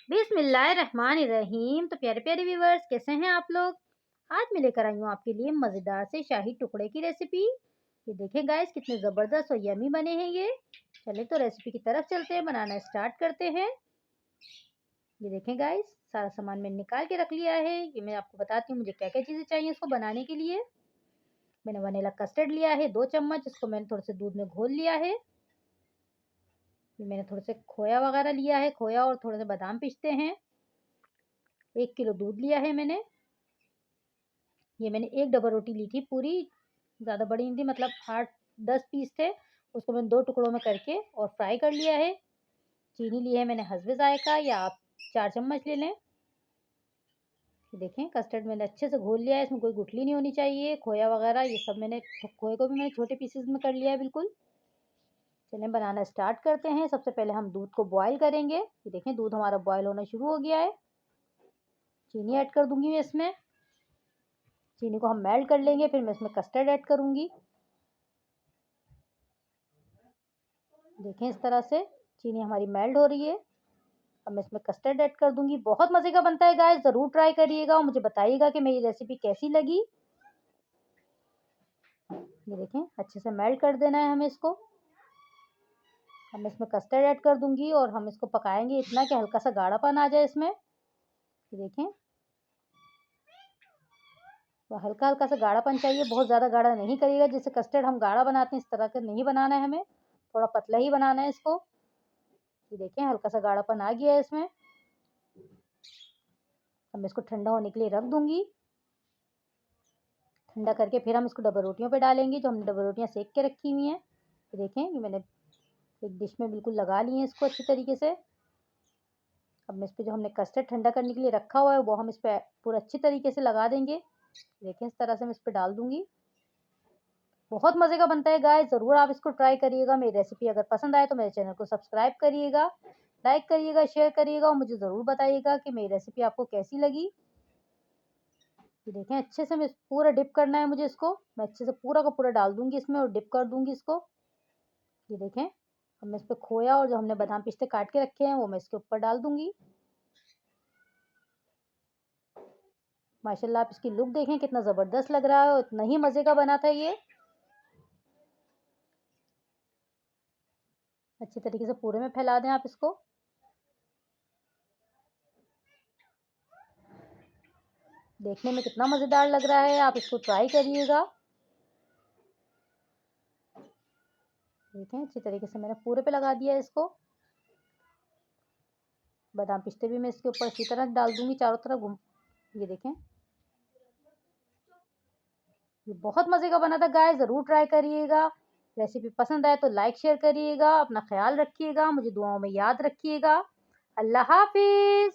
बिस्मिल्लाहिर्रहमानिर्रहीम। तो प्यारे प्यारे व्यूवर्स, कैसे हैं आप लोग। आज मैं लेकर आई हूँ आपके लिए मज़ेदार से शाही टुकड़े की रेसिपी। ये देखें गाइस, कितने ज़बरदस्त और यमी बने हैं ये। चलिए तो रेसिपी की तरफ चलते हैं, बनाना स्टार्ट करते हैं। ये देखें गाइस, सारा सामान मैंने निकाल के रख लिया है। ये मैं आपको बताती हूँ मुझे क्या क्या चीज़ें चाहिए इसको बनाने के लिए। मैंने वनीला कस्टर्ड लिया है 2 चम्मच, इसको मैंने थोड़े से दूध में घोल लिया है। मैंने थोड़े से खोया वगैरह लिया है, खोया और थोड़े से बादाम पिस्ते हैं। 1 किलो दूध लिया है मैंने। ये मैंने एक डबल रोटी ली थी पूरी, ज़्यादा बड़ी नहीं थी, मतलब 8-10 पीस थे। उसको मैंने 2 टुकड़ों में करके और फ्राई कर लिया है। चीनी ली है मैंने हस्बे ज़ायक़ा, या आप 4 चम्मच ले लें। देखें कस्टर्ड मैंने अच्छे से घोल लिया है, इसमें कोई गुठली नहीं होनी चाहिए। खोया वगैरह ये सब मैंने, खोए को भी मैंने छोटे पीसेस में कर लिया है बिल्कुल। चलिए बनाना स्टार्ट करते हैं। सबसे पहले हम दूध को बॉयल करेंगे। ये देखें दूध हमारा बॉयल होना शुरू हो गया है। चीनी ऐड कर दूंगी मैं इसमें। चीनी को हम मेल्ट कर लेंगे, फिर मैं इसमें कस्टर्ड ऐड करूंगी। देखें इस तरह से चीनी हमारी मेल्ट हो रही है। अब मैं इसमें कस्टर्ड ऐड कर दूंगी। बहुत मज़े का बनता है गाइस, ज़रूर ट्राई करिएगा और मुझे बताइएगा कि मेरी रेसिपी कैसी लगी। ये देखें अच्छे से मेल्ट कर देना है हमें इसको। अब मैं इसमें कस्टर्ड ऐड कर दूंगी और हम इसको पकाएंगे इतना कि हल्का सा गाढ़ापन आ जाए इसमें। ये देखें तो हल्का हल्का सा गाढ़ापन चाहिए, बहुत ज़्यादा गाढ़ा नहीं करिएगा। जैसे कस्टर्ड हम गाढ़ा बनाते हैं इस तरह का नहीं बनाना है हमें, थोड़ा पतला ही बनाना है इसको। ये देखें हल्का सा गाढ़ापन आ गया है इसमें। अब मैं इसको ठंडा होने के लिए रख दूंगी। ठंडा करके फिर हम इसको डबल रोटियों पे डालेंगे, जो हमने डबल रोटियां सेक के रखी हुई हैं। ये देखें ये मैंने एक डिश में बिल्कुल लगा ली है इसको अच्छी तरीके से। अब मैं इस पर जो हमने कस्टर्ड ठंडा करने के लिए रखा हुआ है वो हम इस पर पूरा अच्छी तरीके से लगा देंगे। देखें इस तरह से मैं इस पर डाल दूंगी। बहुत मज़े का बनता है गाइस, ज़रूर आप इसको ट्राई करिएगा। मेरी रेसिपी अगर पसंद आए तो मेरे चैनल को सब्सक्राइब करिएगा, लाइक करिएगा, शेयर करिएगा और मुझे ज़रूर बताइएगा कि मेरी रेसिपी आपको कैसी लगी। ये देखें अच्छे से मैं पूरा डिप करना है मुझे इसको। मैं अच्छे से पूरा का पूरा डाल दूंगी इसमें और डिप कर दूंगी इसको। ये देखें अब मैं इस पर खोया और जो हमने बादाम पिस्ते काट के रखे हैं वो मैं इसके ऊपर डाल दूंगी। माशाल्लाह आप इसकी लुक देखें कितना ज़बरदस्त लग रहा है और इतना ही मज़े का बना था ये। अच्छे तरीके से पूरे में फैला दें आप इसको। देखने में कितना मज़ेदार लग रहा है, आप इसको ट्राई करिएगा। देखें अच्छी तरीके से मैंने पूरे पे लगा दिया है इसको। बादाम पिस्ते भी मैं इसके ऊपर इसी तरह डाल दूंगी चारों तरफ घूम। ये देखें ये बहुत मज़े का बना था गाइस, ज़रूर ट्राई करिएगा। रेसिपी पसंद आए तो लाइक शेयर करिएगा। अपना ख्याल रखिएगा, मुझे दुआओं में याद रखिएगा। अल्लाह हाफिज़।